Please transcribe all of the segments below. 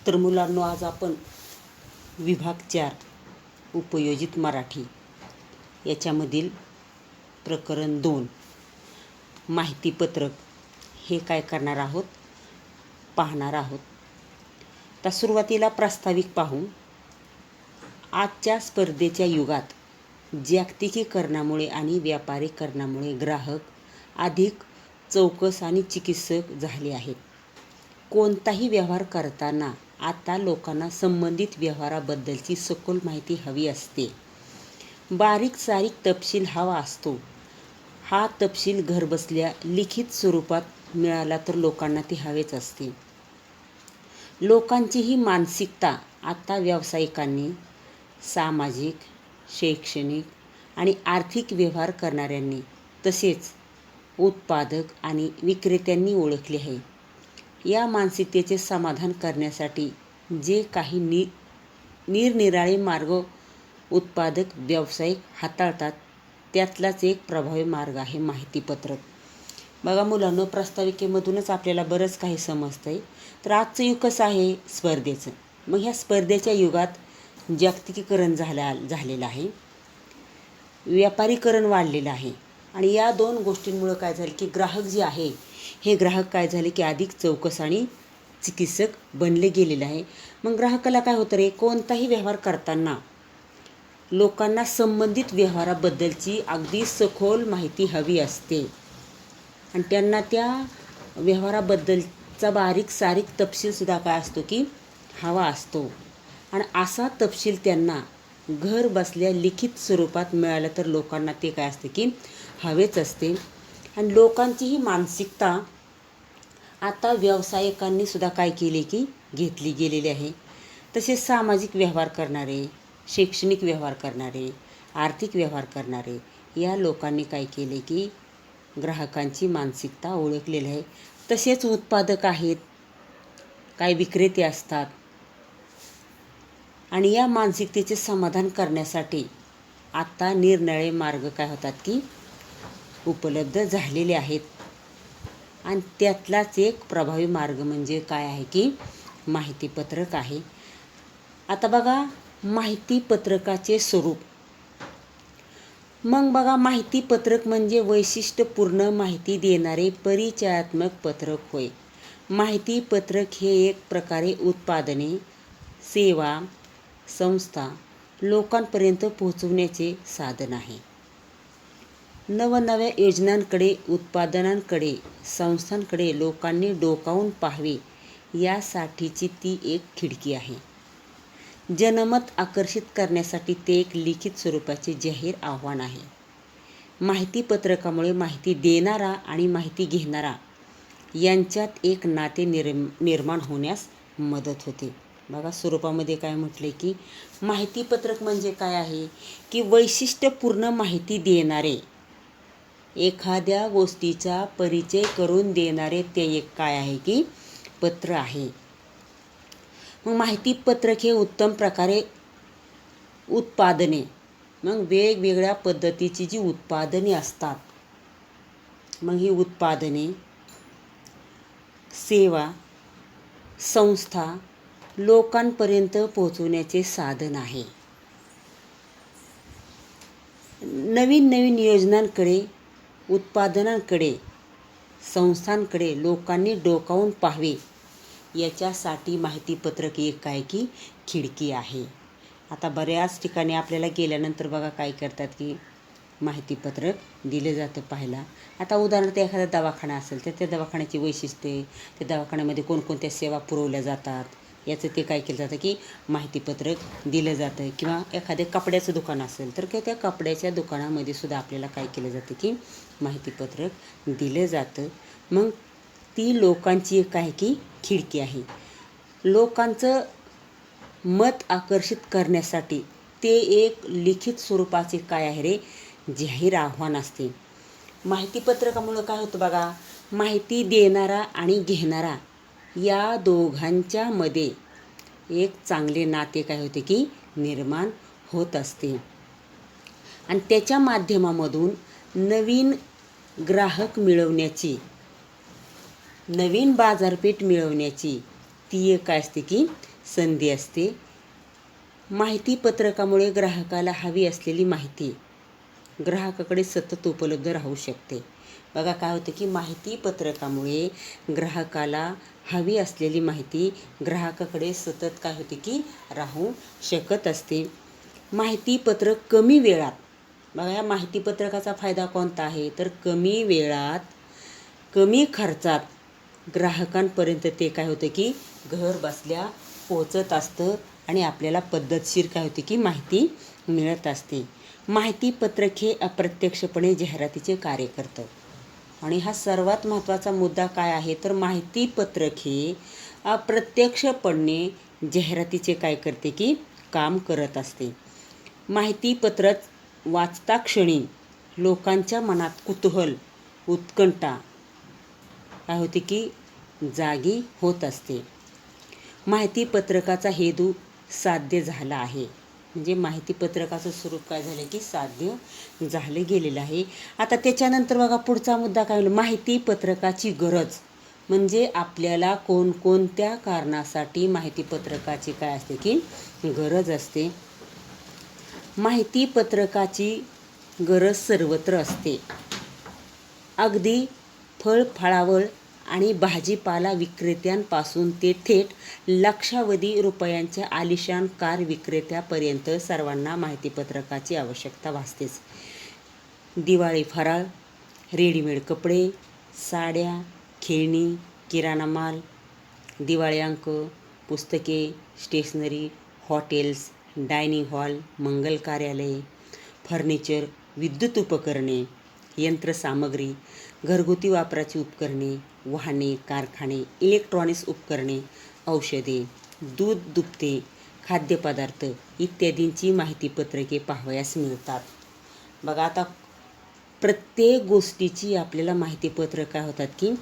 तर मुलांनो, आज आपण विभाग 4 उपयोजित मराठी याच्यामधील प्रकरण 2 माहितीपत्रक हे काय करणार आहोत, पाहणार आहोत. तर सुरुवातीला प्रास्ताविक पाहू. आजच्या स्पर्धेच्या युगात जागतिकीकरणामुळे आणि व्यापारीकरणामुळे ग्राहक अधिक चौकस आणि चिकित्सक झाले आहेत. कोणताही व्यवहार करताना आता लोकांना संबंधित व्यवहाराबद्दलची सखोल माहिती हवी असते. बारीक सारीक तपशील हवा असतो. हा तपशील घरबसल्या लिखित स्वरूपात मिळाला तर लोकांना ते हवेच असते. लोकांची ही मानसिकता आता व्यावसायिकांनी, सामाजिक, शैक्षणिक आणि आर्थिक व्यवहार करणाऱ्यांनी तसेच उत्पादक आणि विक्रेत्यांनी ओळखली आहे. या मानसिकतेचे समाधान करण्यासाठी जे काही निरनिराळे मार्ग उत्पादक व्यावसायिक हाताळतात त्यातलाच एक प्रभावी मार्ग आहे माहितीपत्रक. बघा मुलांनो, प्रास्ताविकेमधूनच आपल्याला बरंच काही समजतंय. तर आजचं युग कसं आहे? स्पर्धेचं. मग ह्या स्पर्धेच्या युगात जागतिकीकरण झालेलं आहे, व्यापारीकरण वाढलेलं आहे आणि या दोन गोष्टींमुळे काय झालं की ग्राहक जे आहे हे ग्राहक काय झाले की अधिक चौकस आणि चिकित्सक बनले गेलेले आहे. मग ग्राहकाला काय होतं रे, कोणताही व्यवहार करताना लोकांना संबंधित व्यवहाराबद्दलची अगदी सखोल माहिती हवी असते आणि त्यांना त्या व्यवहाराबद्दलचा बारीक सारीक तपशीलसुद्धा काय असतो की हवा असतो. आणि असा तपशील त्यांना घर बसल्या लिखित स्वरूपात मिळालं तर लोकांना ते काय असते की हवेच असते. आणि लोकांची ही मानसिकता आता व्यावसायिकांनी सुद्धा काय केले की घेतली गेलेली आहे. तसेच सामाजिक व्यवहार करणारे, शैक्षणिक व्यवहार करणारे, आर्थिक व्यवहार करणारे या लोकांनी काय केले की ग्राहकांची मानसिकता ओळखलेली आहे. तसेच उत्पादक आहेत, काही विक्रेते असतात आणि या मानसिकतेचे समाधान करण्यासाठी आता निरनिराळे मार्ग काय होतात की उपलब्ध झालेले आहेत. आणि त्यातलाच एक प्रभावी मार्ग म्हणजे काय आहे की माहितीपत्रक आहे. आता बघा माहितीपत्रकाचे स्वरूप. मग बघा, माहितीपत्रक म्हणजे वैशिष्ट्यपूर्ण माहिती देणारे परिचयात्मक पत्रक होय. माहितीपत्रक हे एक प्रकारे उत्पादने, सेवा, संस्था लोकांपर्यंत पोहोचवण्याचे साधन आहे. नवनव्या योजनांकडे, उत्पादनांकडे, संस्थांकडे लोकांनी डोकावून पाहावे यासाठीची ती एक खिडकी आहे. जनमत आकर्षित करण्यासाठी ते एक लिखित स्वरूपाचे जाहीर आव्हान आहे. माहितीपत्रकामुळे माहिती देणारा आणि माहिती घेणारा यांच्यात एक नाते निर्माण होण्यास मदत होते. बघा स्वरूपामध्ये काय म्हटले की माहितीपत्रक म्हणजे काय आहे की वैशिष्ट्यपूर्ण माहिती देणारे, एखाद्या गोष्टीचा परिचय करून देणारे ते एक काय आहे की पत्र आहे. मग माहितीपत्रक हे उत्तम प्रकारे उत्पादने, मग वेगवेगळ्या पद्धतीची जी उत्पादने असतात, मग ही उत्पादने, सेवा, संस्था लोकांपर्यंत पोहोचवण्याचे साधन आहे. नवीन नवीन योजनांकडे, उत्पादनांकडे, संस्थांकडे लोकांनी डोकावून पाहावे याच्यासाठी माहितीपत्रक एक काय की खिडकी आहे. आता बऱ्याच ठिकाणी आपल्याला गेल्यानंतर बघा काय करतात की माहितीपत्रक दिलं जातं पाहायला. आता उदाहरणार्थ एखादा दवाखाना असेल तर त्या दवाखान्याची वैशिष्ट्ये, त्या दवाखान्यामध्ये कोणकोणत्या सेवा पुरवल्या जातात याचं ते काय केलं जातं की माहितीपत्रक दिलं जातं. किंवा एखादे कपड्याचं दुकान असेल तर त्या कपड्याच्या दुकानामध्ये सुद्धा आपल्याला काय केलं जातं की माहितीपत्रक दिलं जातं. मग ती लोकांची एक आहे की खिडकी आहे. लोकांचं मत आकर्षित करण्यासाठी ते एक लिखित स्वरूपाचे काय आहे रे, जाहीर आव्हान असते. माहितीपत्रकामुळं काय होतं बघा, माहिती देणारा आणि घेणारा या दोघांच्या मध्ये एक चांगले नाते काय होते की निर्माण होत असते. आणि त्याच्या माध्यमामधून नवीन ग्राहक मिळवण्याची, नवीन बाजारपेठ मिळवण्याची ती एक काय असते की संधी असते. माहिती पत्रकामुळे ग्राहकाला हवी असलेली माहिती ग्राहकाकडे सतत उपलब्ध राहू शकते. बघा काय होतं की माहिती पत्रकामुळे ग्राहकाला हवी असलेली माहिती ग्राहकाकडे सतत काय होते की राहू शकत असते. माहिती पत्रक कमी वेळात, बघा या माहिती पत्रकाचा फायदा कोणता आहे तर कमी वेळात कमी खर्चात ग्राहकांपर्यंत ते काय होतं की घर बसल्या पोहोचत असतं आणि आपल्याला पद्धतशीर काय होते की माहिती मिळत असते. माहिती पत्रक हे अप्रत्यक्षपणे जाहिरातीचे कार्य करतं आणि हा सर्वात महत्त्वाचा मुद्दा काय आहे तर माहिती पत्रक हे अप्रत्यक्षपणे जाहिरातीचे काय करते की काम करत असते. माहिती पत्रक वाचता क्षणी लोकांच्या मनात कुतूहल उत्कंठा काय होते की जागी होत असते. माहिती पत्रकाचा हेतू साध्य झाला आहे, म्हणजे माहिती पत्रकाचं स्वरूप काय झालं की साध्य झालं गेलेलं आहे. आता त्याच्यानंतर बघा पुढचा मुद्दा काय होईल, माहिती पत्रकाची गरज, म्हणजे आपल्याला कोणकोणत्या कारणासाठी माहिती पत्रकाची काय असते की गरज असते. माहिती पत्रकाची गरज सर्वत्र असते. अगदी फळफळावळ आणि भाजीपाला विक्रेत्यांपासून ते थेट लक्षावधी रुपयांच्या आलिशान कार विक्रेत्यापर्यंत सर्वांना माहिती पत्रकाची आवश्यकता भासतेच. दिवाळी फराळ, रेडीमेड कपडे, साड्या, खेळणी, किराणा माल, दिवाळी अंक, पुस्तके, स्टेशनरी, हॉटेल्स, डायनिंग हॉल, मंगल कार्यालये, फर्निचर, विद्युत उपकरणे, यंत्रसामग्री, घरगुती वापराची उपकरणे, वाहने, कारखाने, इलेक्ट्रॉनिक्स उपकरणे, औषधे, दूध दुभते, खाद्यपदार्थ इत्यादींची माहिती पत्रके पाहावयास मिळतात. बघा आता प्रत्येक गोष्टीची आपल्याला माहिती पत्रक काय होतात की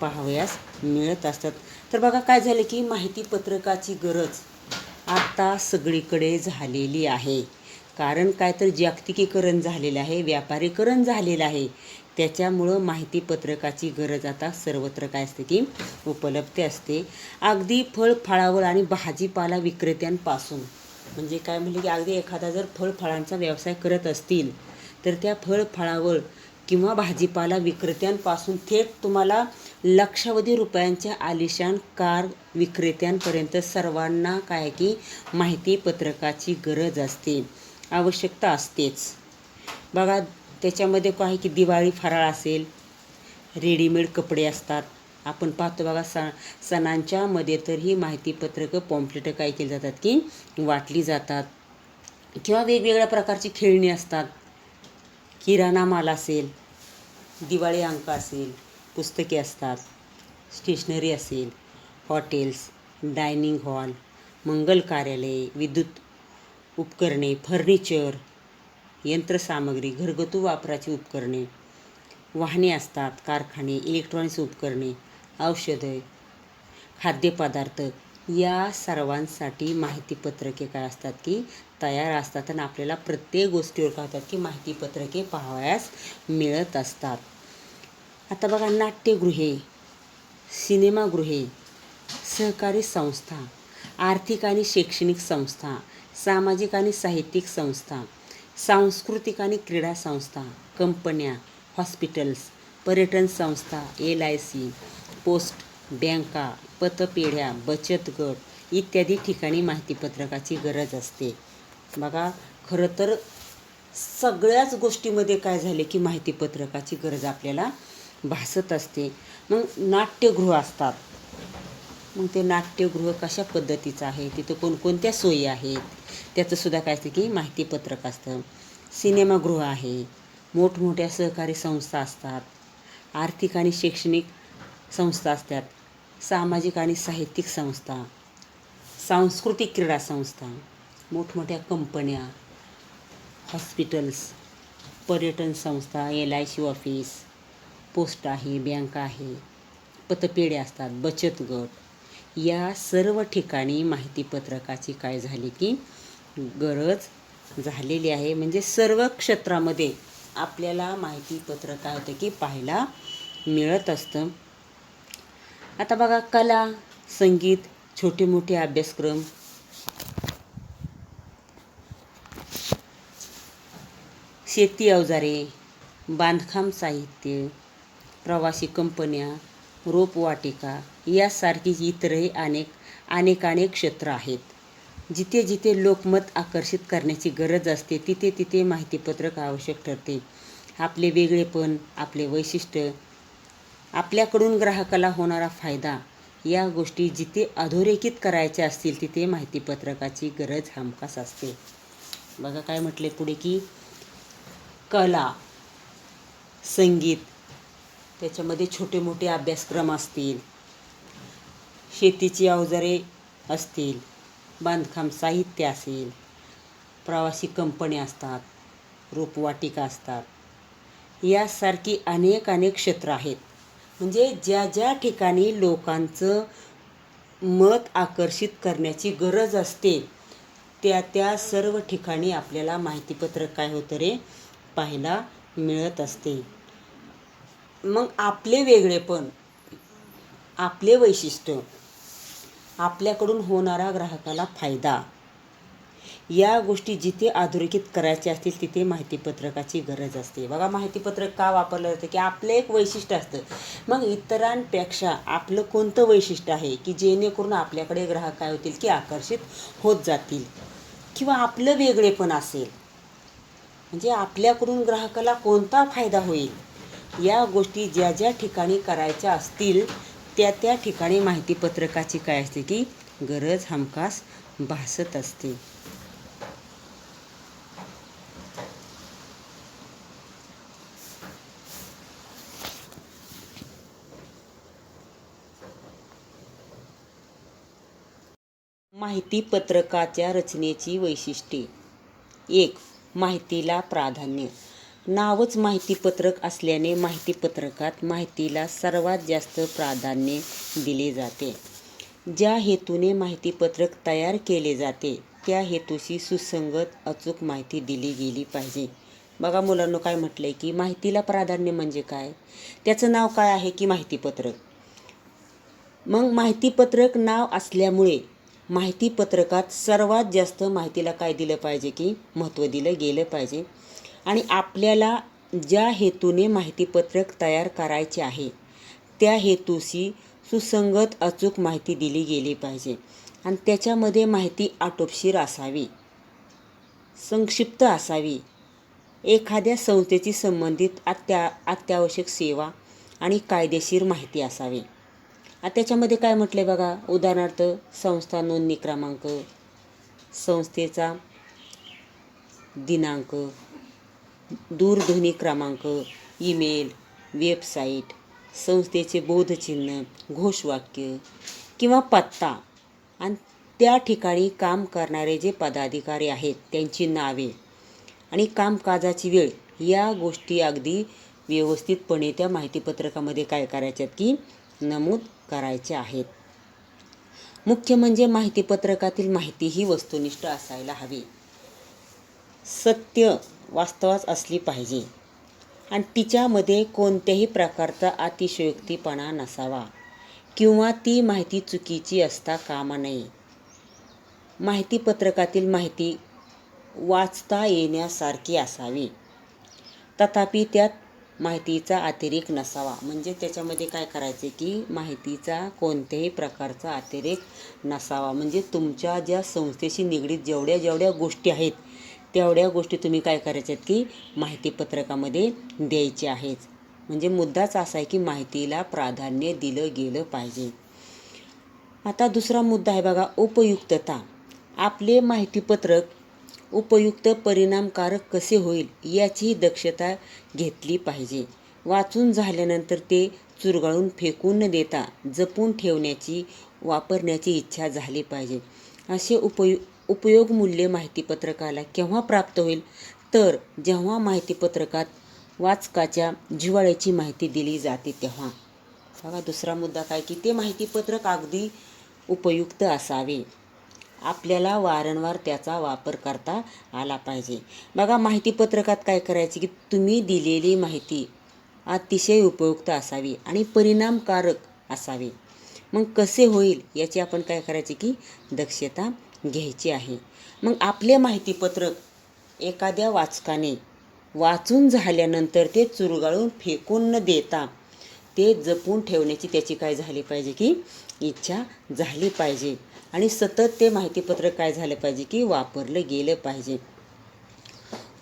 पाहावयास मिळत असतात. तर बघा काय झालं की माहिती पत्रकाची गरज आता सगळीकडे झालेली आहे. कारण काय तर जागतिकीकरण झालेलं आहे, व्यापारीकरण झालेलं आहे. त्याच्यामुळं माहिती पत्रकाची गरज आता सर्वत्र काय असते की उपलब्ध असते. अगदी फळफळावळ आणि भाजीपाला विक्रेत्यांपासून, म्हणजे काय म्हणजे की अगदी एखादा जर फळफळांचा व्यवसाय करत असतील तर त्या फळफळावळ किंवा भाजीपाला विक्रेत्यांपासून थेट तुम्हाला लक्षावधी रुपयांच्या आलिशान कार विक्रेत्यांपर्यंत सर्वांना काय की माहिती पत्रकाची गरज असते, आवश्यकता असतेच. बघा त्याच्यामध्ये काय की दिवाळी फराळ असेल, रेडीमेड कपडे असतात. आपण पाहतो बघा सणांच्या मध्ये तर ही माहिती पत्रकं पॉम्पलेटं काय केली जातात की वाटली जातात. किंवा वेगवेगळ्या प्रकारची खेळणी असतात, किराणा माल असेल, दिवाळी अंक असेल, पुस्तके असतात, स्टेशनरी असेल, हॉटेल्स, डायनिंग हॉल, मंगल कार्यालये, विद्युत उपकरणे, फर्निचर, यंत्रसामग्री, घरगुती वापराची उपकरणे, वाहने असतात, कारखाने, इलेक्ट्रॉनिक्स उपकरणे, औषधे, खाद्यपदार्थ या सर्वांसाठी माहिती पत्रके काय असतात की तयार असतात. आणि आपल्याला प्रत्येक गोष्टीवर काय होतात की माहिती पत्रके पाहावयास मिळत असतात. आता बघा नाट्यगृहे, सिनेमागृहे, सहकारी संस्था, आर्थिक आणि शैक्षणिक संस्था, सामाजिक आणि साहित्यिक संस्था, सांस्कृतिक आणि क्रीडा संस्था, कंपन्या, हॉस्पिटल्स, पर्यटन संस्था, LIC, पोस्ट, बँका, पतपेढ्या, बचत गट इत्यादी ठिकाणी माहिती पत्रकाची गरज असते. बघा खरं तर सगळ्याच गोष्टीमध्ये काय झाले की माहिती पत्रकाची गरज आपल्याला भासत असते. मग नाट्यगृह असतात, मग ते नाट्यगृह कशा पद्धतीचं आहे, तिथं कोणकोणत्या सोयी आहेत त्याचंसुद्धा काय असतं की माहिती पत्रक असतं. सिनेमागृह आहे, मोठमोठ्या सहकारी संस्था असतात, आर्थिक आणि शैक्षणिक संस्था असतात, सामाजिक आणि साहित्यिक संस्था, सांस्कृतिक क्रीडा संस्था, मोठमोठ्या कंपन्या, हॉस्पिटल्स, पर्यटन संस्था, LIC ऑफिस, पोस्ट आहे, बँक आहे, पतपेढे असतात, बचत गट या सर्व ठिकाणी माहिती पत्रकाची काय झाली की गरज झालेली आहे. म्हणजे सर्व क्षेत्रामध्ये आपल्याला माहिती पत्रक काय होतं की पाहायला मिळत असतं. आता बघा कला, संगीत, छोटे मोठे अभ्यासक्रम, शेती अवजारे, बांधकाम साहित्य, प्रवासी कंपन्या, रोपवाटिका यासारखी इतरही अनेक क्षेत्र आहेत. जिथे जिथे लोकमत आकर्षित करण्याची गरज असते तिथे तिथे माहितीपत्रक आवश्यक ठरते. आपले वेगळेपण, आपले वैशिष्ट्य, आपल्याकडून ग्राहकाला होणारा फायदा या गोष्टी जिथे अधोरेखित करायच्या असतील तिथे माहितीपत्रकाची गरज हमखास असते. बघा काय म्हटले पुढे की कला, संगीत, त्याच्यामध्ये छोटे मोठे अभ्यासक्रम असतील, शेतीची अवजारे असतील, बांधकाम साहित्य असेल, प्रवासी कंपन्या असतात, रोपवाटिका असतात, यासारखी अनेक क्षेत्र आहेत. म्हणजे ज्या ज्या ठिकाणी लोकांचं मत आकर्षित करण्याची गरज असते त्या सर्व ठिकाणी आपल्याला माहितीपत्रक काय होतं रे पाहायला मिळत असते. मग आपले वेगळेपण, आपले वैशिष्ट्य, आपल्याकडून होणारा ग्राहकाला फायदा या गोष्टी जिथे अधोरेखित करायच्या असतील तिथे माहितीपत्रकाची गरज असते. बघा माहितीपत्रक का वापरलं जातं की आपलं एक वैशिष्ट्य असतं. मग इतरांपेक्षा आपलं कोणतं वैशिष्ट्य आहे की जेणेकरून आपल्याकडे ग्राहक काय होतील की आकर्षित होत जातील, किंवा आपलं वेगळेपण असेल म्हणजे आपल्याकडून ग्राहकाला कोणता फायदा होईल, या गोष्टी ज्या ज्या ठिकाणी करायच्या असतील त्या ठिकाणी माहितीपत्रकाची काय असते की गरज हमखास भासत असते. माहितीपत्रकाच्या रचनेची वैशिष्ट्ये. 1. माहितीला प्राधान्य. नावच माहितीपत्रक असल्याने माहितीपत्रकात माहितीला सर्वात जास्त प्राधान्य दिले जाते. ज्या हेतूने माहितीपत्रक तयार केले जाते त्या हेतूशी सुसंगत अचूक माहिती दिली गेली पाहिजे. बघा मुलांनो काय म्हटलंय की माहितीला प्राधान्य म्हणजे काय, त्याचं नाव काय आहे की माहितीपत्रक. मग माहितीपत्रक नाव असल्यामुळे माहितीपत्रकात सर्वात जास्त माहितीला काय दिलं पाहिजे की महत्त्व दिलं गेलं पाहिजे. आणि आपल्याला ज्या हेतूने माहितीपत्रक तयार करायचे आहे त्या हेतूशी सुसंगत अचूक माहिती दिली गेली पाहिजे. आणि त्याच्यामध्ये माहिती आटोपशीर असावी, संक्षिप्त असावी, एखाद्या संस्थेची संबंधित अत्यावश्यक सेवा आणि कायदेशीर माहिती असावी. त्याच्यामध्ये काय म्हटलं आहे बघा, उदाहरणार्थ संस्था नोंदणी क्रमांक, संस्थेचा दिनांक, दूरध्वनी क्रमांक, ईमेल, वेबसाईट, संस्थेचे बोधचिन्ह, घोषवाक्य किंवा पत्ता, आणि त्या ठिकाणी काम करणारे जे पदाधिकारी आहेत त्यांची नावे आणि कामकाजाची वेळ, या गोष्टी अगदी व्यवस्थितपणे त्या माहितीपत्रकामध्ये काय करायच्यात की नमूद करायच्या आहेत. मुख्य म्हणजे माहितीपत्रकातील माहिती ही वस्तुनिष्ठ असायला हवी, सत्य वास्तवात असली पाहिजे आणि तिच्यामध्ये कोणत्याही प्रकारचा अतिशयोक्तीपणा नसावा किंवा ती माहिती चुकीची असता कामा नये. माहितीपत्रकातील माहिती वाचता येण्यासारखी असावी, तथापि त्यात माहितीचा अतिरेक नसावा. म्हणजे त्याच्यामध्ये काय करायचे की माहितीचा कोणत्याही प्रकारचा अतिरेक नसावा. म्हणजे तुमच्या ज्या संस्थेशी निगडीत जेवढ्या गोष्टी आहेत तेवढ्या गोष्टी तुम्ही काय करायच्या आहेत की माहितीपत्रकामध्ये द्यायच्या आहेत. म्हणजे मुद्दाच असा आहे की माहितीला प्राधान्य दिलं गेलं पाहिजे. आता दुसरा मुद्दा आहे बघा, उपयुक्तता. आपले माहितीपत्रक उपयुक्त परिणामकारक कसे होईल याचीही दक्षता घेतली पाहिजे. वाचून झाल्यानंतर ते चुरगाळून फेकून न देता जपून ठेवण्याची, वापरण्याची इच्छा झाली पाहिजे. असे उपयोगमूल्य माहितीपत्रकाला केव्हा प्राप्त होईल तर जेव्हा माहितीपत्रकात वाचकाच्या जिव्हाळ्याची माहिती दिली जाते तेव्हा. बघा दुसरा मुद्दा काय की ते माहितीपत्रक अगदी उपयुक्त असावे, आपल्याला वारंवार त्याचा वापर करता आला पाहिजे. बघा माहितीपत्रकात काय करायचे की तुम्ही दिलेली माहिती अतिशय उपयुक्त असावी आणि परिणामकारक असावी. मग कसे होईल याची आपण काय करायची की दक्षता घ्यायची आहे. मग आपले माहितीपत्रक एखाद्या वाचकाने वाचून झाल्यानंतर ते चुरगाळून फेकून न देता ते जपून ठेवण्याची त्याची काय झाली पाहिजे की इच्छा झाली पाहिजे. आणि सतत ते माहितीपत्रक काय झालं पाहिजे की वापरलं गेलं पाहिजे.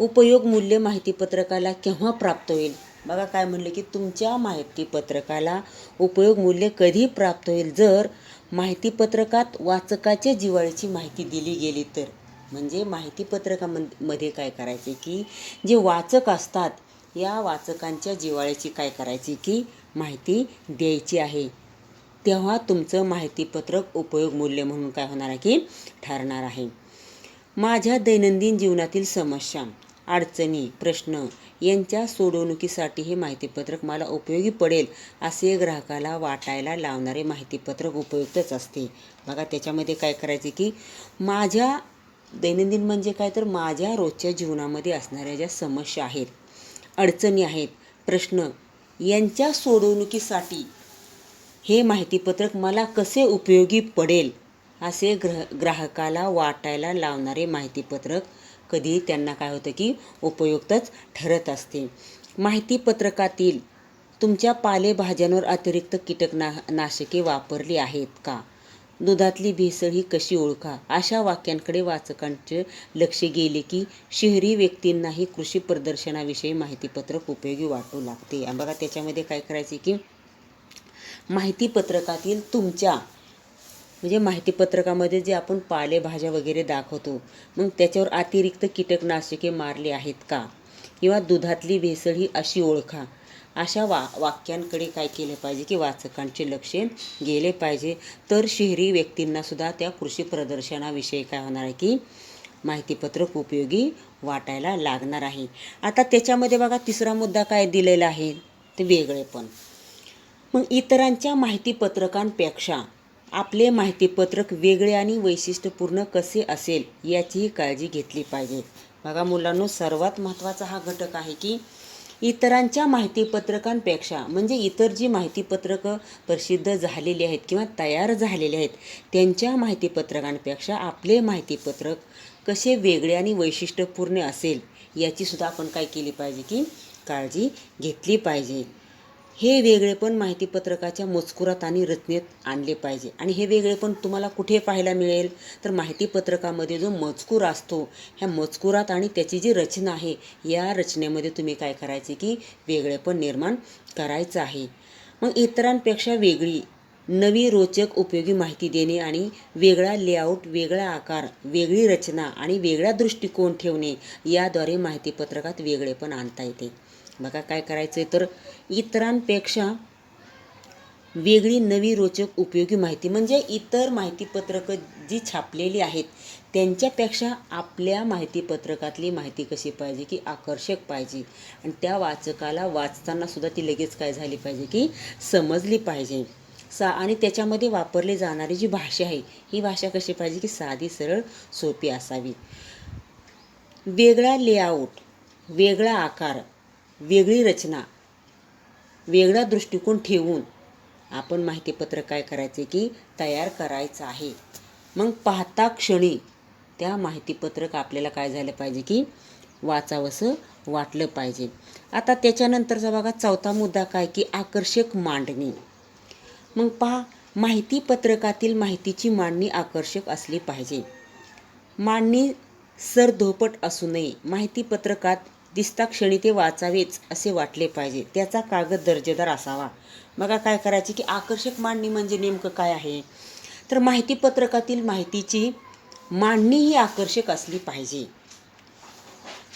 उपयोग मूल्य माहितीपत्रकाला केव्हा प्राप्त होईल? बघा काय म्हणलं की तुमच्या माहितीपत्रकाला उपयोग मूल्य कधी प्राप्त होईल? जर माहितीपत्रकात वाचकाच्या जिव्हाळ्याची माहिती दिली गेली तर. म्हणजे माहितीपत्रकामध्ये काय करायचे की जे वाचक असतात या वाचकांच्या जिव्हाळ्याची काय करायची की माहिती द्यायची आहे. तेव्हा तुमचं माहितीपत्रक उपयोग मूल्य म्हणून काय होणार आहे की ठरणार आहे. माझ्या दैनंदिन जीवनातील समस्या, अडचणी, प्रश्न यांच्या सोडवणुकीसाठी हे माहितीपत्रक मला उपयोगी पडेल असे ग्राहकाला वाटायला लावणारे माहितीपत्रक उपयुक्तच असते. बघा त्याच्यामध्ये काय करायचे की माझ्या दैनंदिन म्हणजे काय तर माझ्या रोजच्या जीवनामध्ये असणाऱ्या ज्या समस्या आहेत, अडचणी आहेत, प्रश्न यांच्या सोडवणुकीसाठी हे माहितीपत्रक मला कसे उपयोगी पडेल असे ग्राहकाला वाटायला लावणारे माहितीपत्रक कधी त्यांना काय होतं की उपयुक्तच ठरत असते. माहितीपत्रकातील तुमच्या पालेभाज्यांवर अतिरिक्त कीटकनाशके वापरली आहेत का? दुधातली भेसळ ही कशी ओळखा? अशा वाक्यांकडे वाचकांचे लक्ष गेले की शहरी व्यक्तींनाही कृषी प्रदर्शनाविषयी माहितीपत्रक उपयोगी वाटू लागते. आणि बघा त्याच्यामध्ये काय करायचे की माहितीपत्रकातील तुमच्या म्हणजे माहितीपत्रकामध्ये जे आपण पालेभाज्या वगैरे दाखवतो मग त्याच्यावर अतिरिक्त कीटकनाशके मारली आहेत का? किंवा दुधातली भेसळ ही अशी ओळखा. अशा वाक्यांकडे काय केलं पाहिजे की वाचकांचे लक्ष गेले पाहिजे. तर शहरी व्यक्तींनासुद्धा त्या कृषी प्रदर्शनाविषयी काय होणार आहे की माहितीपत्रक उपयोगी वाटायला लागणार आहे. आता त्याच्यामध्ये बघा तिसरा मुद्दा काय दिलेला आहे ते वेगळेपण. मग इतरांच्या माहितीपत्रकांपेक्षा आपले माहितीपत्रक वेगळे आणि वैशिष्ट्यपूर्ण कसे असेल याचीही काळजी घेतली पाहिजे. बघा मुलांनो, सर्वात महत्त्वाचा हा घटक आहे की इतरांच्या माहितीपत्रकांपेक्षा म्हणजे इतर जी माहितीपत्रकं प्रसिद्ध झालेली आहेत किंवा तयार झालेले आहेत त्यांच्या माहितीपत्रकांपेक्षा आपले माहितीपत्रक कसे वेगळे आणि वैशिष्ट्यपूर्ण असेल याचीसुद्धा आपण काय केली पाहिजे की काळजी घेतली पाहिजे. हे वेगळेपण माहितीपत्रकाच्या मजकुरात आणि रचनेत आणले पाहिजे. आणि हे वेगळेपण तुम्हाला कुठे पाहायला मिळेल तर माहितीपत्रकामध्ये जो मजकूर असतो ह्या मजकुरात आणि त्याची जी रचना आहे या रचनेमध्ये तुम्ही काय करायचे की वेगळेपण निर्माण करायचं आहे. मग इतरांपेक्षा वेगळी, नवी, रोचक, उपयोगी माहिती देणे आणि वेगळा लेआउट, वेगळा आकार, वेगळी रचना आणि वेगळा दृष्टिकोन ठेवणे याद्वारे माहितीपत्रकात वेगळेपण आणता येते. बघा काय करायचं आहे तर इतरांपेक्षा वेगळी, नवी, रोचक, उपयोगी माहिती म्हणजे इतर माहितीपत्रकं जी छापलेली आहेत त्यांच्यापेक्षा आपल्या माहितीपत्रकातली माहिती कशी पाहिजे की आकर्षक पाहिजे आणि त्या वाचकाला वाचताना सुद्धा ती लगेच काय झाली पाहिजे की समजली पाहिजे. आणि त्याच्यामध्ये वापरली जाणारी जी भाषा आहे ही भाषा कशी पाहिजे की साधी, सरळ, सोपी असावी. वेगळा लेआउट, वेगळा आकार, वेगळी रचना, वेगळा दृष्टिकोन ठेवून आपण माहितीपत्रक काय करायचे की तयार करायचं आहे. मग पाहता क्षणी त्या माहितीपत्रक आपल्याला काय झालं पाहिजे की वाचावंसं वाटलं पाहिजे. आता त्याच्यानंतरचा बघा चौथा मुद्दा काय की आकर्षक मांडणी. मग पहा, माहितीपत्रकातील माहितीची मांडणी आकर्षक असली पाहिजे. मांडणी सरधोपट असू नये. माहितीपत्रकात दिसता क्षणी ते वाचावेच असे वाटले पाहिजे. त्याचा कागद दर्जेदार असावा. बघा काय करायचे की आकर्षक मांडणी म्हणजे नेमकं काय आहे तर माहितीपत्रकातील माहितीची मांडणी ही आकर्षक असली पाहिजे,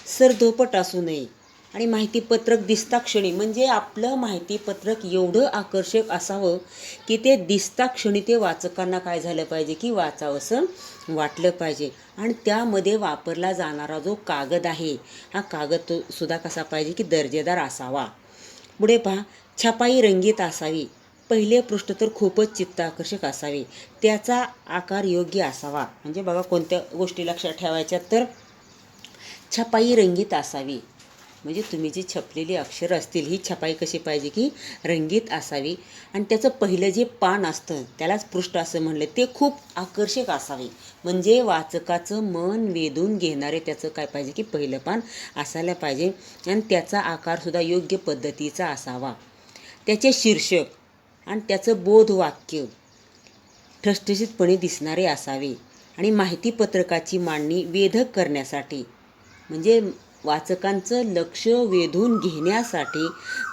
सरधोपट असू नये आणि माहितीपत्रक दिसता क्षणी म्हणजे आपलं माहितीपत्रक एवढं आकर्षक असावं की ते दिसता क्षणी ते वाचकांना काय झालं पाहिजे की वाचावंसं वाटलं पाहिजे. आणि त्यामध्ये वापरला जाणारा जो कागद आहे हा कागद सुद्धा कसा पाहिजे की दर्जेदार असावा. पुढे पहा, छपाई रंगीत असावी. पहिले पृष्ठ तर खूपच चित्ताकर्षक असावे. त्याचा आकार योग्य असावा. म्हणजे बघा कोणत्या गोष्टी लक्षात ठेवायच्या तर छपाई रंगीत असावी, म्हणजे तुम्ही जी छापलेली अक्षरं असतील ही छपाई कशी पाहिजे की रंगीत असावी आणि त्याचं पहिलं जे पान असतं त्यालाच पृष्ठ असं म्हणलं ते खूप आकर्षक असावे. म्हणजे वाचकाचं मन वेधून घेणारे त्याचं काय पाहिजे की पहिलं पान असायला पाहिजे आणि त्याचा आकारसुद्धा योग्य पद्धतीचा असावा. त्याचे शीर्षक आणि त्याचं बोधवाक्य ठसठशीतपणे दिसणारे असावे आणि माहितीपत्रकाची मांडणी वेधक करण्यासाठी म्हणजे वाचकांचं लक्ष वेधून घेण्यासाठी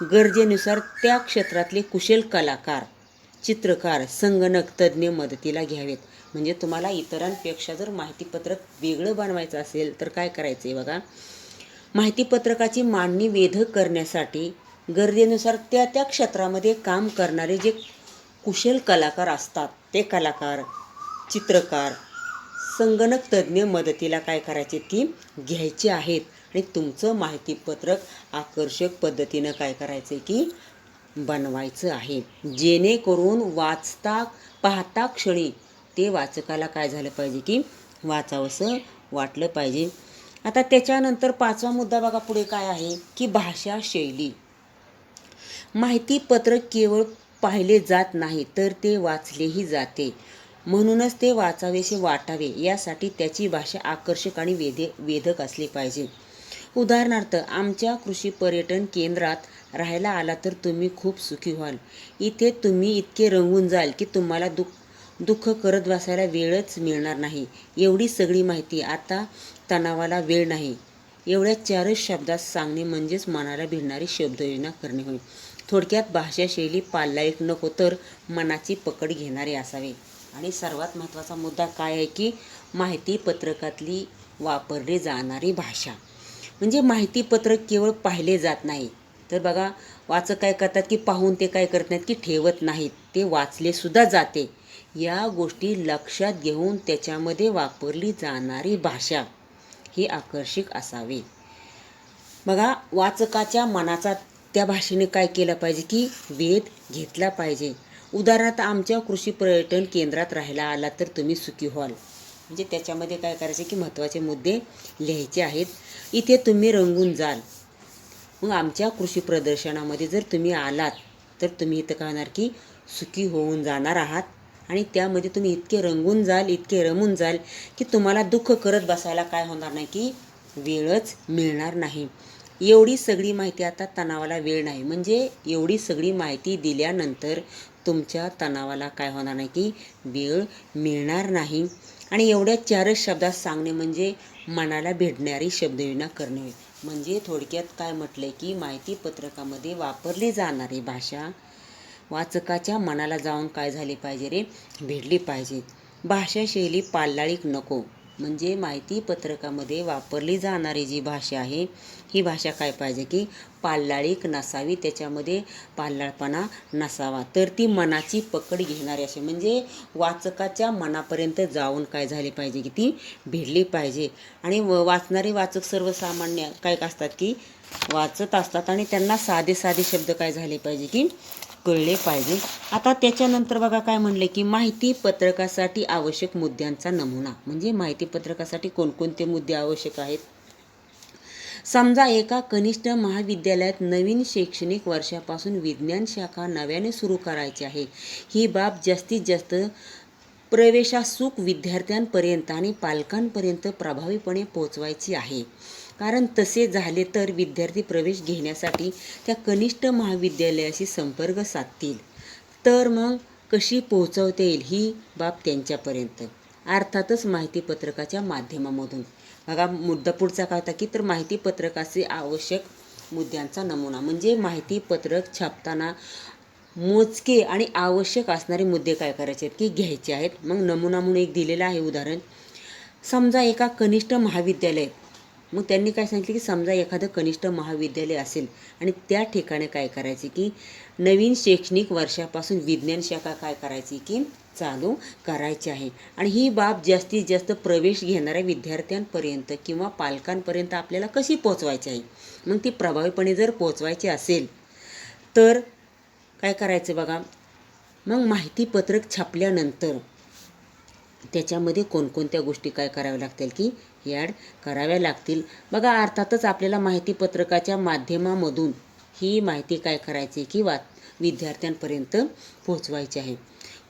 गरजेनुसार त्या क्षेत्रातले कुशल कलाकार, चित्रकार, संगणक तज्ज्ञ मदतीला घ्यावेत. म्हणजे तुम्हाला इतरांपेक्षा जर माहितीपत्रक वेगळं बनवायचं असेल तर काय करायचं आहे बघा, माहितीपत्रकाची मांडणी वेधक करण्यासाठी गरजेनुसार त्या त्या क्षेत्रामध्ये काम करणारे जे कुशल कलाकार असतात ते कलाकार, चित्रकार, संगणक तज्ज्ञ मदतीला काय करायचे की घ्यायचे आहेत आणि तुमचं माहितीपत्रक आकर्षक पद्धतीनं काय करायचं की बनवायचं आहे. जेणेकरून पाहता क्षणी ते वाचकाला काय झालं पाहिजे की वाचावंसं वाटलं पाहिजे. आता त्याच्यानंतर 5वा मुद्दा बघा पुढे काय आहे की भाषा शैली. माहितीपत्रक केवळ पाहिले जात नाही तर ते वाचलेही जाते. म्हणूनच ते वाचावेसे वाटावे यासाठी त्याची भाषा आकर्षक आणि वेधक असली पाहिजे. उदाहरणार्थ आमच्या कृषी पर्यटन केंद्रात राहायला आला तर तुम्ही खूप सुखी व्हाल. इथे तुम्ही इतके रंगून जाल की तुम्हाला दुःख करत बसायला वेळच मिळणार नाही. एवढी सगळी माहिती. आता तणावाला वेळ नाही. एवढ्या 4च शब्दात सांगणे म्हणजेच मनाला भिडणारी शब्दयोजना करणे होय. थोडक्यात भाषा शैली पालदायक नको तर मनाची पकड घेणारे असावे. आणि सर्वात महत्त्वाचा मुद्दा काय आहे की माहितीपत्रकातली वापरली जाणारी भाषा. म्हणजे माहितीपत्रक केवळ पाहिले जात नाही तर बघा वाचक काय करतात की पाहून ते काय करत नाहीत की ठेवत नाहीत, ते वाचले सुद्धा जाते. या गोष्टी लक्षात घेऊन त्याच्यामध्ये वापरली जाणारी भाषा ही आकर्षक असावी. बघा वाचकाच्या मनाचा त्या भाषेने काय केलं पाहिजे की वेध घेतला पाहिजे. उदाहरणार्थ आमच्या कृषी पर्यटन केंद्रात राहायला आला तर तुम्ही सुखी व्हाल. म्हणजे त्याच्यामध्ये काय करायचे की महत्त्वाचे मुद्दे लिहायचे आहेत. इथे तुम्ही रंगून जाल. मग आमच्या कृषी प्रदर्शनामध्ये जर तुम्ही आलात तर तुम्ही इथं काय होणार की सुखी होऊन जाणार आहात आणि त्यामध्ये तुम्ही इतके रंगून जाल, इतके रमून जाल की तुम्हाला दुःख करत बसायला काय होणार नाही की वेळच मिळणार नाही. एवढी सगळी माहिती. आता तणावाला वेळ नाही म्हणजे एवढी सगळी माहिती दिल्यानंतर तुमच्या तणावाला काय होणार नाही की वेळ मिळणार नाही. आणि एवढ्या 4च शब्दात सांगणे म्हणजे मनाला भिडणारी शब्दयोजना करणे. म्हणजे थोडक्यात काय म्हटलंय की माहितीपत्रकामध्ये वापरली जाणारी भाषा वाचकाच्या मनाला जाऊन काय झाली पाहिजे रे, भिडली पाहिजे. भाषा शैली पाल्लाळिक नको. म्हणजे माहितीपत्रकामध्ये वापरली जाणारी जी भाषा आहे ही भाषा काय पाहिजे की पाल्लाळिक नसावी, त्याच्यामध्ये पाल्लाळपणा नसावा. तर ती मनाची पकड घेणारी अशी म्हणजे वाचकाच्या मनापर्यंत जाऊन काय झाली पाहिजे की ती भिडली पाहिजे. आणि वाचणारे वाचक सर्वसामान्य काय असतात की वाचत असतात आणि त्यांना साधे साधे शब्द काय झाले पाहिजे की कळले पाहिजे. आता त्याच्यानंतर बघा काय म्हणले की माहितीपत्रकासाठी आवश्यक मुद्द्यांचा नमुना. म्हणजे माहितीपत्रकासाठी कोणकोणते मुद्दे आवश्यक आहेत. समजा एका कनिष्ठ महाविद्यालयात नवीन शैक्षणिक वर्षापासून विज्ञान शाखा नव्याने सुरू करायची आहे. ही बाब जास्तीत जास्त प्रवेशात्सुक विद्यार्थ्यांपर्यंत आणि पालकांपर्यंत प्रभावीपणे पोहोचवायची आहे. कारण तसे झाले तर विद्यार्थी प्रवेश घेण्यासाठी त्या कनिष्ठ महाविद्यालयाशी संपर्क साधतील. तर मग कशी पोहोचवता येईल ही बाब त्यांच्यापर्यंत, अर्थातच माहितीपत्रकाच्या माध्यमामधून. बघा मुद्दा पुढचा काय होता की तर माहितीपत्रकाचे आवश्यक मुद्द्यांचा नमुना. म्हणजे माहितीपत्रक छापताना मोजके आणि आवश्यक असणारे मुद्दे काय करायचे आहेत की घ्यायचे आहेत. मग नमुना म्हणून एक दिलेला आहे उदाहरण. समजा एका कनिष्ठ महाविद्यालय, मग त्यांनी काय सांगितले की समजा एखादं कनिष्ठ महाविद्यालय असेल आणि त्या ठिकाणी काय करायचे की नवीन शैक्षणिक वर्षापासून विज्ञान शाखा काय करायची की चालू करायची आहे. आणि ही बाब जास्तीत जास्त प्रवेश घेणाऱ्या विद्यार्थ्यांपर्यंत किंवा पालकांपर्यंत आपल्याला कशी पोहोचवायची आहे. मग ती प्रभावीपणे जर पोहोचवायची असेल तर काय करायचं बघा, मग माहितीपत्रक छापल्यानंतर त्याच्यामध्ये कोणकोणत्या गोष्टी काय कराव्या लागतील की ॲड कराव्या लागतील. बघा, अर्थातच आपल्याला माहितीपत्रकाच्या माध्यमामधून ही माहिती काय करायची की विद्यार्थ्यांपर्यंत पोहोचवायची आहे.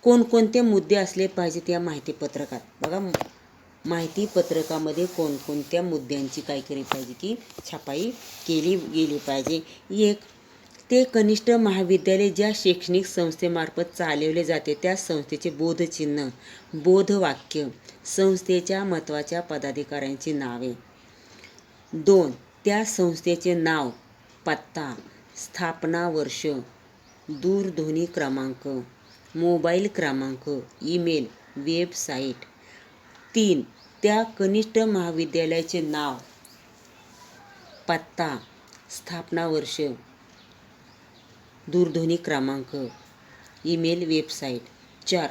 कोणकोणते मुद्दे असले पाहिजेत या माहितीपत्रकात. बघा, माहितीपत्रकामध्ये कोणकोणत्या मुद्द्यांची काय केली पाहिजे की छपाई केली गेली पाहिजे. एक, ते कनिष्ठ महाविद्यालय ज्या शैक्षणिक संस्थेमार्फत चालवले जाते त्या संस्थेचे बोधचिन्ह, बोधवाक्य, संस्थेच्या महत्त्वाच्या पदाधिकाऱ्यांची नावे. 2, त्या संस्थेचे नाव, पत्ता, स्थापना वर्ष, दूरध्वनी क्रमांक, मोबाईल क्रमांक, ईमेल, वेबसाईट. 3, त्या कनिष्ठ महाविद्यालयाचे नाव, पत्ता, स्थापना वर्ष, दूरध्वनी क्रमांक, ईमेल, वेबसाईट. 4,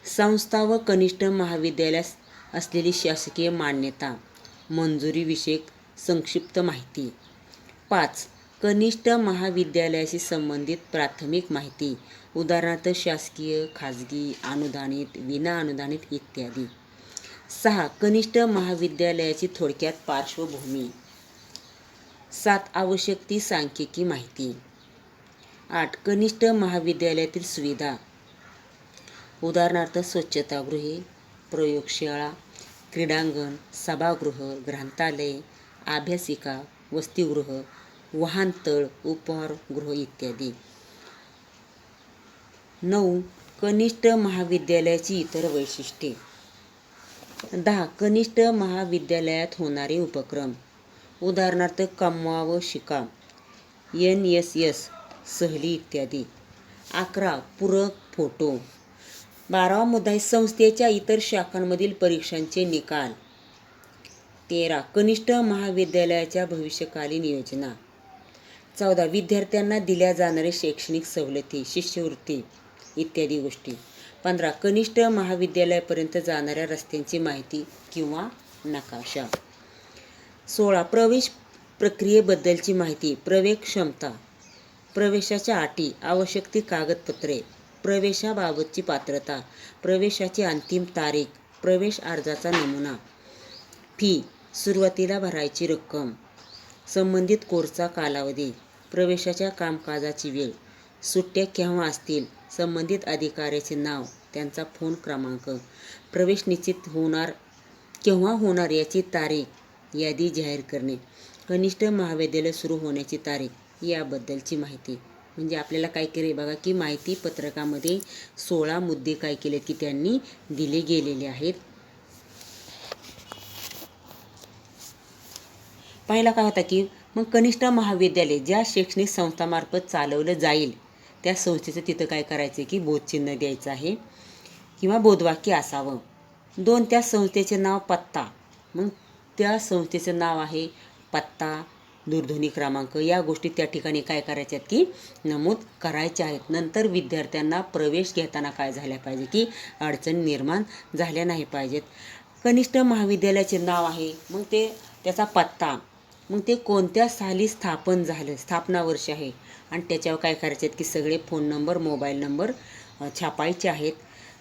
संस्था व कनिष्ठ महाविद्यालयास असलेली शासकीय मान्यता, मंजुरीविषयक संक्षिप्त माहिती. 5, कनिष्ठ महाविद्यालयाशी संबंधित प्राथमिक माहिती, उदाहरणार्थ शासकीय, खाजगी, अनुदानित, विनाअनुदानित इत्यादी. 6, कनिष्ठ महाविद्यालयाची थोडक्यात पार्श्वभूमी. 7, आवश्यक ती सांख्यिकी माहिती. 8, कनिष्ठ महाविद्यालयातील सुविधा, उदाहरणार्थ स्वच्छतागृहे, प्रयोगशाळा, क्रीडांगण, सभागृह, ग्रंथालय, अभ्यासिका, वसतिगृह, वाहनतळ, उपहारगृह इत्यादी. 9, कनिष्ठ महाविद्यालयाची इतर वैशिष्ट्ये. 10, कनिष्ठ महाविद्यालयात होणारे उपक्रम, उदाहरणार्थ कमवा व शिका, NSS, सहली इत्यादी. 11, पूरक फोटो. 12वा मुद्दा आहे संस्थेच्या इतर शाखांमधील परीक्षांचे निकाल. 13, कनिष्ठ महाविद्यालयाच्या भविष्यकालीन योजना. 14, विद्यार्थ्यांना दिल्या जाणारे शैक्षणिक सवलती, शिष्यवृत्ती इत्यादी गोष्टी. 15, कनिष्ठ महाविद्यालयापर्यंत जाणाऱ्या रस्त्यांची माहिती किंवा नकाशा. 16, प्रवेश प्रक्रियेबद्दलची माहिती, प्रवेश क्षमता, प्रवेशाच्या अटी, आवश्यक ती कागदपत्रे, प्रवेशाबाबतची पात्रता, प्रवेशाची अंतिम तारीख, प्रवेश अर्जाचा नमुना, फी, सुरुवातीला भरायची रक्कम, संबंधित कोर्सचा कालावधी, प्रवेशाच्या कामकाजाची वेळ, सुट्ट्या केव्हा असतील, संबंधित अधिकाऱ्याचे नाव, त्यांचा फोन क्रमांक, प्रवेश निश्चित केव्हा होणार याची तारीख, यादी जाहीर करणे, कनिष्ठ महाविद्यालय सुरू होण्याची तारीख याबद्दलची माहिती. म्हणजे आपल्याला काय केले बघा की माहिती पत्रकामध्ये 16 मुद्दे काय केले की त्यांनी दिले गेलेले आहेत. पहिला काय होता की मग कनिष्ठ महाविद्यालय ज्या शैक्षणिक संस्थामार्फत चालवलं जाईल त्या संस्थेचं तिथं काय करायचं की बोधचिन्ह द्यायचं आहे किंवा बोधवाक्य असावं. 2, त्या संस्थेचे नाव, पत्ता. मग त्या संस्थेचं नाव आहे, पत्ता, दूरध्वनी क्रमांक या गोष्टी त्या ठिकाणी काय करायच्या आहेत की नमूद करायच्या आहेत. नंतर विद्यार्थ्यांना प्रवेश घेताना काय झाल्या पाहिजे की अडचणी निर्माण झाल्या नाही पाहिजेत. कनिष्ठ महाविद्यालयाचे नाव आहे, मग ते त्याचा पत्ता, मग ते कोणत्या साली स्थापन झालं, स्थापना वर्ष आहे आणि त्याच्यावर काय करायचे आहेत की सगळे फोन नंबर, मोबाईल नंबर छापायचे आहेत.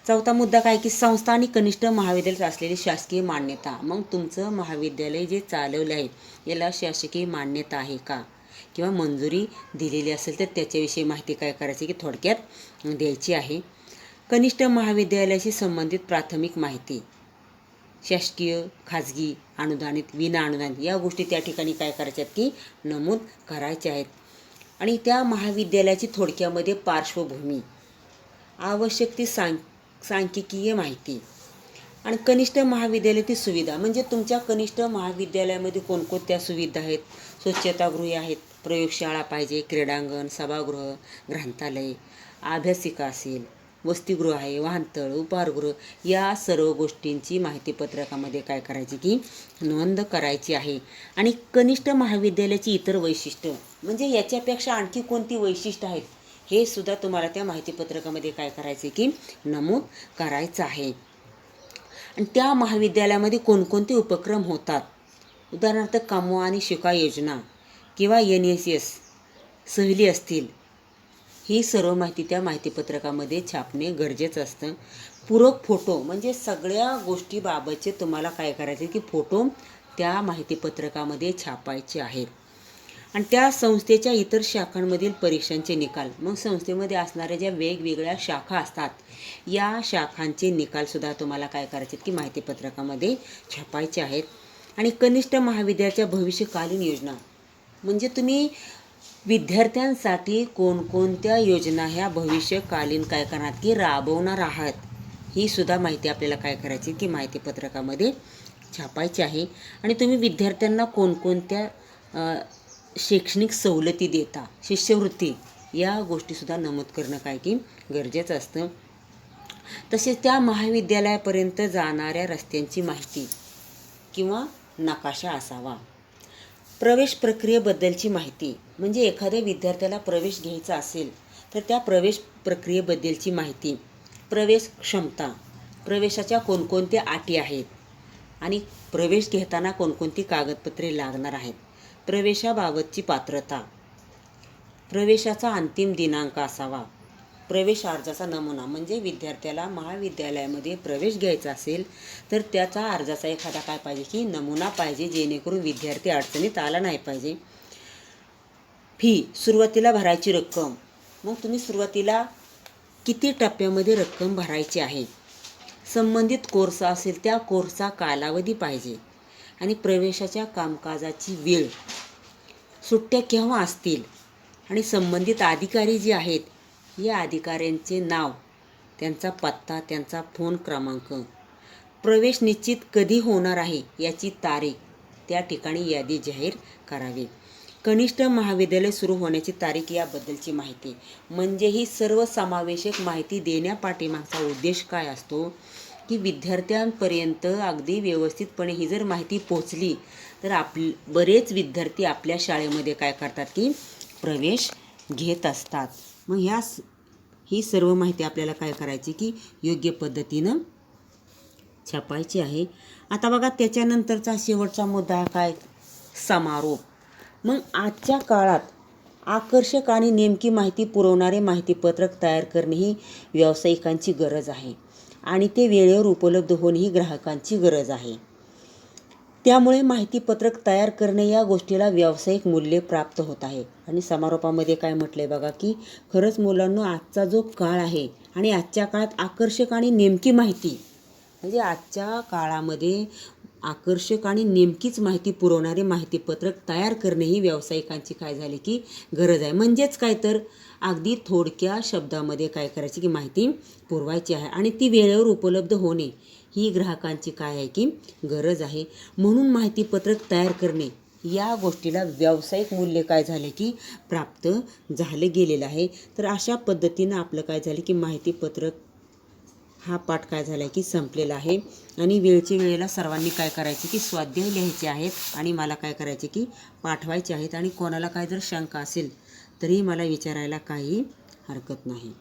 4था मुद्दा काय की संस्था आणि कनिष्ठ महाविद्यालयात असलेली शासकीय मान्यता. मग तुमचं महाविद्यालय जे चालवले आहे याला शासकीय मान्यता आहे का किंवा मंजुरी दिलेली असेल तर त्याच्याविषयी माहिती काय करायची की थोडक्यात द्यायची आहे. कनिष्ठ महाविद्यालयाशी संबंधित प्राथमिक माहिती, शासकीय, खाजगी, अनुदानित, विनाअनुदानित या गोष्टी त्या ठिकाणी काय करायच्या आहेत की नमूद करायच्या आहेत. आणि त्या महाविद्यालयाची थोडक्यामध्ये पार्श्वभूमी, आवश्यक ती सांख्यिकीय माहिती आणि कनिष्ठ महाविद्यालयातील सुविधा. म्हणजे तुमच्या कनिष्ठ महाविद्यालयामध्ये कोणकोणत्या सुविधा आहेत, स्वच्छतागृहे आहेत, प्रयोगशाळा पाहिजे, क्रीडांगण, सभागृह, ग्रंथालय, अभ्यासिका असेल, वसतिगृह आहे, वाहनतळ, उपहारगृह या सर्व गोष्टींची माहितीपत्रकामध्ये काय करायची की नोंद करायची आहे. आणि कनिष्ठ महाविद्यालयाची इतर वैशिष्ट्य म्हणजे याच्यापेक्षा आणखी कोणती वैशिष्ट्य आहेत हे सुद्धा तुम्हाला त्या माहितीपत्रकामध्ये काय करायचे की नमूद करायचं आहे. आणि त्या महाविद्यालयामध्ये कोणकोणते उपक्रम होतात, उदाहरणार्थ कमवा आणि शिका योजना किंवा NSS सहली असतील, ही सर्व माहिती त्या माहितीपत्रकामध्ये छापणे गरजेचं असतं. पूरक फोटो म्हणजे सगळ्या गोष्टीबाबतचे तुम्हाला काय करायचे की फोटो त्या माहितीपत्रकामध्ये छापायचे आहेत. आणि त्या संस्थेच्या इतर शाखांमधील परीक्षांचे निकाल, मग संस्थेमध्ये असणाऱ्या ज्या वेगवेगळ्या शाखा असतात या शाखांचे निकालसुद्धा तुम्हाला काय करायचे की माहितीपत्रकामध्ये छापायचे आहेत. आणि कनिष्ठ महाविद्यालयाच्या भविष्यकालीन योजना म्हणजे तुम्ही विद्यार्थ्यांसाठी कोणकोणत्या योजना ह्या भविष्यकालीन काय करणार की राबवणार आहात, ही सुद्धा माहिती आपल्याला काय करायची की माहितीपत्रकामध्ये छापायची आहे. आणि तुम्ही विद्यार्थ्यांना कोणकोणत्या शैक्षणिक सवलती देता, शिष्यवृत्ती, या गोष्टीसुद्धा नमूद करणं काय की गरजेचं असतं. तसेच त्या महाविद्यालयापर्यंत जाणाऱ्या रस्त्यांची माहिती किंवा नकाशा असावा. प्रवेश प्रक्रियेबद्दलची माहिती म्हणजे एखाद्या विद्यार्थ्याला प्रवेश घ्यायचा असेल तर त्या प्रवेश प्रक्रियेबद्दलची माहिती, प्रवेश क्षमता, प्रवेशाच्या कोणकोणत्या अटी आहेत आणि प्रवेश घेताना कोणकोणती कागदपत्रे लागणार आहेत, प्रवेशाबाबतची पात्रता, प्रवेशाचा अंतिम दिनांक असावा, प्रवेश अर्जाचा नमुना म्हणजे विद्यार्थ्याला महाविद्यालयामध्ये प्रवेश घ्यायचा असेल तर त्याचा अर्जाचा एखादा काय पाहिजे की नमुना पाहिजे, जेणेकरून विद्यार्थी अडचणीत आला नाही पाहिजे. फी सुरुवातीला भरायची रक्कम, मग तुम्ही सुरुवातीला किती टप्प्यामध्ये रक्कम भरायची आहे, संबंधित कोर्स असेल त्या कोर्सचा कालावधी पाहिजे आणि प्रवेशाच्या कामकाजाची वेळ, सुट्ट्या केव्हा असतील आणि संबंधित अधिकारी जे आहेत या अधिकाऱ्यांचे नाव, त्यांचा पत्ता, त्यांचा फोन क्रमांक, प्रवेश निश्चित कधी होणार आहे याची तारीख, त्या ठिकाणी यादी जाहीर करावी. कनिष्ठ महाविद्यालय सुरू होण्याची तारीख याबद्दलची माहिती म्हणजे ही सर्वसमावेशक माहिती देण्यापाठीमागचा उद्देश काय असतो की विद्यार्थ्यांपर्यंत अगदी व्यवस्थितपणे ही जर माहिती पोचली तर बरेच विद्यार्थी आपल्या शाळेमध्ये काय करतात की प्रवेश घेत असतात. मग ही सर्व माहिती आपल्याला काय करायची की योग्य पद्धतीनं छापायची आहे. आता बघा त्याच्यानंतरचा शेवटचा मुद्दा काय, समारोप. मग आजच्या काळात आकर्षक आणि नेमकी माहिती पुरवणारे माहितीपत्रक तयार करणे ही व्यावसायिकांची गरज आहे आणि ते वेळेवर उपलब्ध होणे ही ग्राहकांची गरज आहे. त्यामुळे माहितीपत्रक तयार करणे या गोष्टीला व्यावसायिक मूल्य प्राप्त होत आहे. आणि समारोपामध्ये काय म्हटलंय बघा की खरंच मुलांनो, आजचा जो काळ आहे आणि आजच्या काळात आकर्षक आणि नेमकी माहिती म्हणजे आजच्या काळामध्ये आकर्षक आणि नेमकीच माहिती पुरवणारे माहितीपत्रक तयार करणे ही व्यावसायिकांची काय झाली की गरज आहे. म्हणजेच काय तर अगदी थोडक्या शब्दामध्ये काय करायची की माहिती पुरवायची आहे आणि ती वेळेवर उपलब्ध होणे ही ग्राहकांची काय आहे की गरज आहे. म्हणून माहितीपत्रक तयार करणे या गोष्टीला व्यावसायिक मूल्य काय झाले की प्राप्त झाले गेलेलं आहे. तर अशा पद्धतीनं आपलं काय झालं की माहितीपत्रक हा पाठ काय झाला आहे की संपलेला आहे. आणि वेळेला सर्वांनी काय करायचे की स्वाध्याय लिहायचे आहेत आणि मला काय करायचे की पाठवायचे आहेत. आणि कोणाला काय जर शंका असेल तरी मला विचारायला काही हरकत नाही.